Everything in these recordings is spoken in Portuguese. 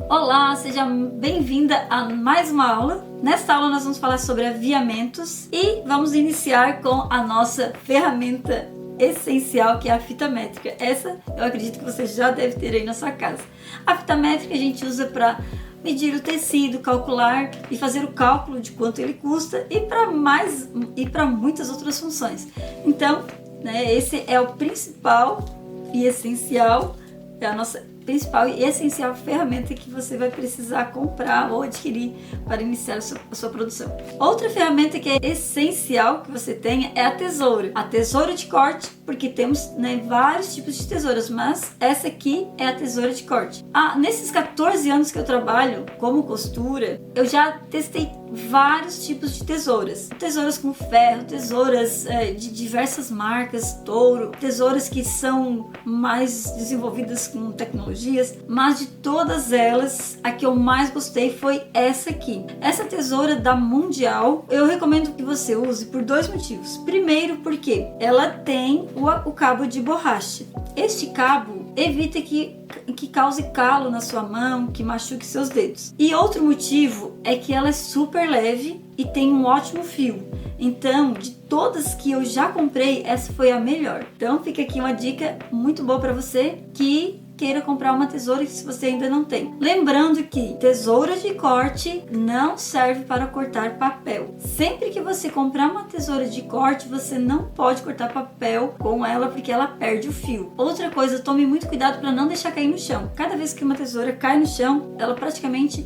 Olá, seja bem-vinda a mais uma aula. Nesta aula nós vamos falar sobre aviamentos e vamos iniciar com a nossa ferramenta essencial, que é a fita métrica. Essa eu acredito que você já deve ter aí na sua casa. A fita métrica a gente usa para medir o tecido, calcular e fazer o cálculo de quanto ele custa e para muitas outras funções. Então, esse é o principal e essencial, é a nossa principal e essencial ferramenta que você vai precisar comprar ou adquirir para iniciar a sua produção. Outra ferramenta que é essencial que você tenha é a tesoura de corte, porque temos vários tipos de tesouras, mas essa aqui é a tesoura de corte. Nesses 14 anos que eu trabalho como costura, eu já testei vários tipos de tesouras com ferro, tesouras de diversas marcas, Touro, tesouras que são mais desenvolvidas com tecnologias, mas de todas elas, a que eu mais gostei foi essa aqui. Essa tesoura da Mundial, eu recomendo que você use por dois motivos. Primeiro, porque ela tem o cabo de borracha. Este cabo evita que cause calo na sua mão, que machuque seus dedos. E outro motivo é que ela é super leve e tem um ótimo fio. Então, de todas que eu já comprei, essa foi a melhor. Então, fica aqui uma dica muito boa para você que queira comprar uma tesoura se você ainda não tem. Lembrando que tesoura de corte não serve para cortar papel. Sempre que você comprar uma tesoura de corte, você não pode cortar papel com ela porque ela perde o fio. Outra coisa, tome muito cuidado para não deixar cair no chão. Cada vez que uma tesoura cai no chão, ela praticamente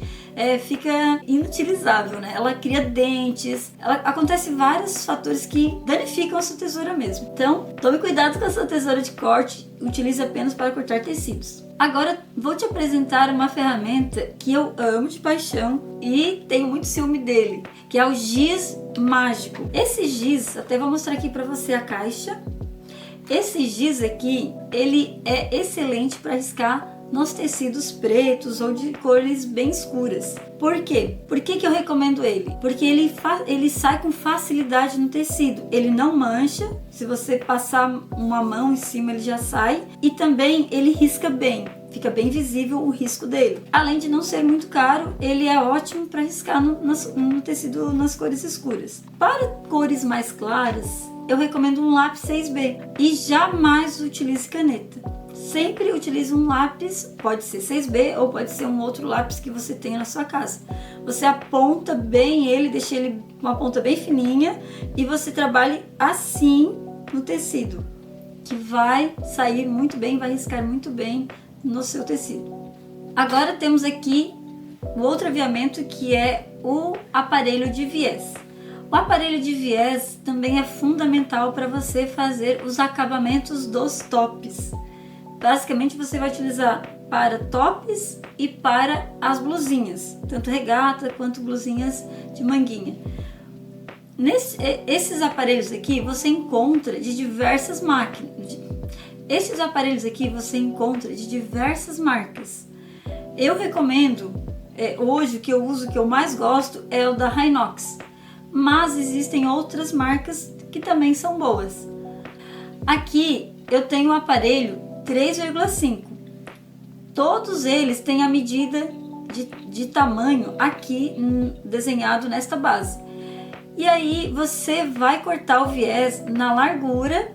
fica inutilizável, Ela cria dentes, acontece vários fatores que danificam a sua tesoura mesmo. Então, tome cuidado com a sua tesoura de corte, utilize apenas para cortar tecidos. Agora, vou te apresentar uma ferramenta que eu amo de paixão e tenho muito ciúme dele, que é o giz mágico. Esse giz, até vou mostrar aqui para você a caixa. Esse giz aqui, ele é excelente para riscar nos tecidos pretos ou de cores bem escuras. Por quê? Por que eu recomendo ele? Porque ele sai com facilidade no tecido. Ele não mancha, se você passar uma mão em cima ele já sai. E também ele risca bem, fica bem visível o risco dele. Além de não ser muito caro, ele é ótimo para riscar no tecido nas cores escuras. Para cores mais claras, eu recomendo um lápis 6B e jamais utilize caneta. Sempre utilize um lápis, pode ser 6B ou pode ser um outro lápis que você tenha na sua casa. Você aponta bem ele, deixa ele com uma ponta bem fininha e você trabalhe assim no tecido, que vai sair muito bem, vai riscar muito bem no seu tecido. Agora temos aqui o outro aviamento, que é o aparelho de viés. O aparelho de viés também é fundamental para você fazer os acabamentos dos tops. Basicamente você vai utilizar para tops e para as blusinhas, tanto regata quanto blusinhas de manguinha. Esses aparelhos aqui você encontra de diversas máquinas. Esses aparelhos aqui você encontra de diversas marcas. Eu recomendo, hoje o que eu uso, que eu mais gosto é o da Hinox, mas existem outras marcas que também são boas. Aqui eu tenho um aparelho 3,5. Todos eles têm a medida de tamanho aqui desenhado nesta base. E aí você vai cortar o viés na largura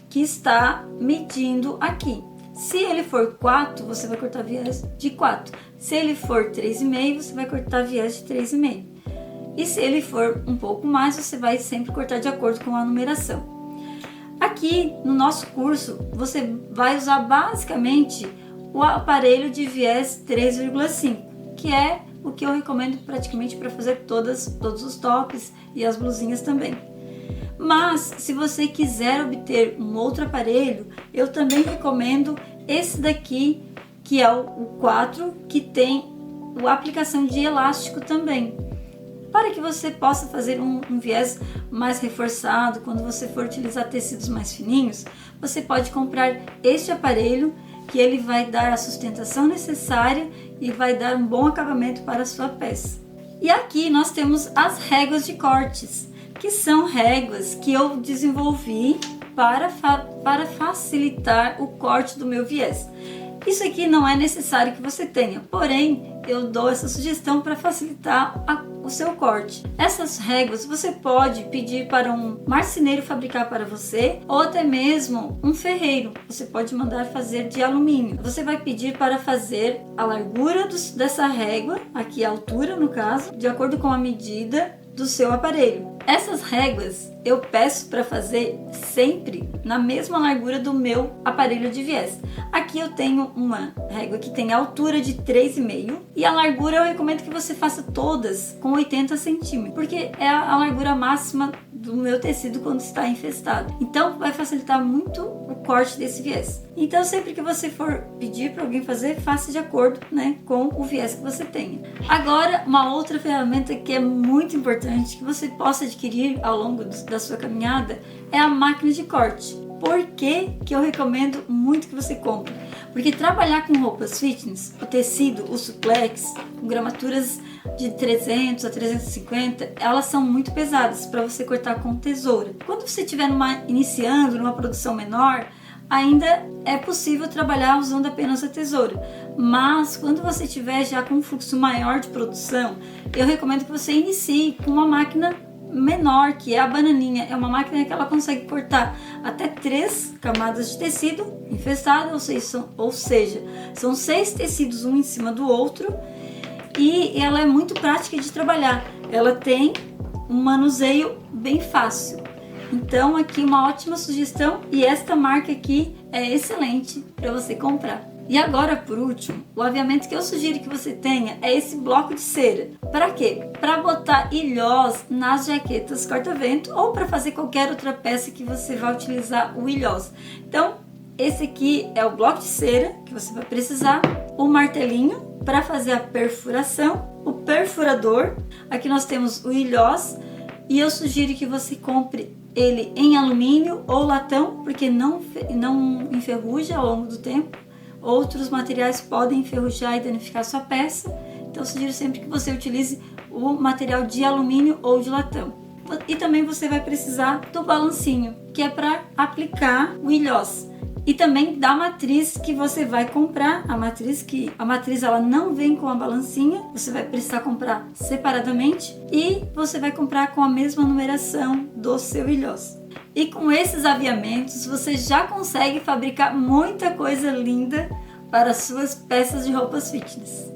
que está medindo aqui. Se ele for 4, você vai cortar viés de 4. Se ele for 3,5, você vai cortar viés de 3,5. E se ele for um pouco mais, você vai sempre cortar de acordo com a numeração. Aqui no nosso curso você vai usar basicamente o aparelho de viés 3,5, que é o que eu recomendo praticamente para fazer todos os tops e as blusinhas também. Mas se você quiser obter um outro aparelho, eu também recomendo esse daqui, que é o 4, que tem a aplicação de elástico também, para que você possa fazer um viés mais reforçado. Quando você for utilizar tecidos mais fininhos, você pode comprar este aparelho, que ele vai dar a sustentação necessária e vai dar um bom acabamento para a sua peça. E aqui nós temos as réguas de cortes, que são réguas que eu desenvolvi para facilitar o corte do meu viés. Isso aqui não é necessário que você tenha, porém eu dou essa sugestão para facilitar o seu corte. Essas réguas você pode pedir para um marceneiro fabricar para você ou até mesmo um ferreiro. Você pode mandar fazer de alumínio. Você vai pedir para fazer a largura dessa régua, aqui a altura no caso, de acordo com a medida do seu aparelho. Essas réguas eu peço para fazer sempre na mesma largura do meu aparelho de viés. Aqui eu tenho uma régua que tem a altura de 3,5 e a largura eu recomendo que você faça todas com 80 centímetros, porque é a largura máxima do meu tecido quando está infestado. Então vai facilitar muito o corte desse viés. Então sempre que você for pedir para alguém fazer, faça de acordo, né, com o viés que você tenha. Agora, uma outra ferramenta que é muito importante que você possa adquirir ao longo da sua caminhada é a máquina de corte. Por que eu recomendo muito que você compre? Porque trabalhar com roupas fitness, o tecido, o suplex, com gramaturas de 300 a 350, elas são muito pesadas para você cortar com tesoura. Quando você estiver iniciando numa produção menor, ainda é possível trabalhar usando apenas a tesoura. Mas quando você estiver já com um fluxo maior de produção, eu recomendo que você inicie com uma máquina menor, que é a bananinha. É uma máquina que ela consegue cortar até 3 camadas de tecido infestado, ou seja, são 6 tecidos um em cima do outro, e ela é muito prática de trabalhar. Ela tem um manuseio bem fácil. Então aqui uma ótima sugestão, e esta marca aqui é excelente para você comprar. E agora, por último, o aviamento que eu sugiro que você tenha é esse bloco de cera. Para quê? Para botar ilhós nas jaquetas corta-vento ou para fazer qualquer outra peça que você vai utilizar o ilhós. Então, esse aqui é o bloco de cera que você vai precisar, o martelinho para fazer a perfuração, o perfurador, aqui nós temos o ilhós, e eu sugiro que você compre ele em alumínio ou latão, porque não enferruja ao longo do tempo. Outros materiais podem enferrujar e danificar sua peça, então eu sugiro sempre que você utilize o material de alumínio ou de latão. E também você vai precisar do balancinho, que é para aplicar o ilhós. E também da matriz que você vai comprar, a matriz ela não vem com a balancinha, você vai precisar comprar separadamente e você vai comprar com a mesma numeração do seu ilhós. E com esses aviamentos você já consegue fabricar muita coisa linda para suas peças de roupas fitness.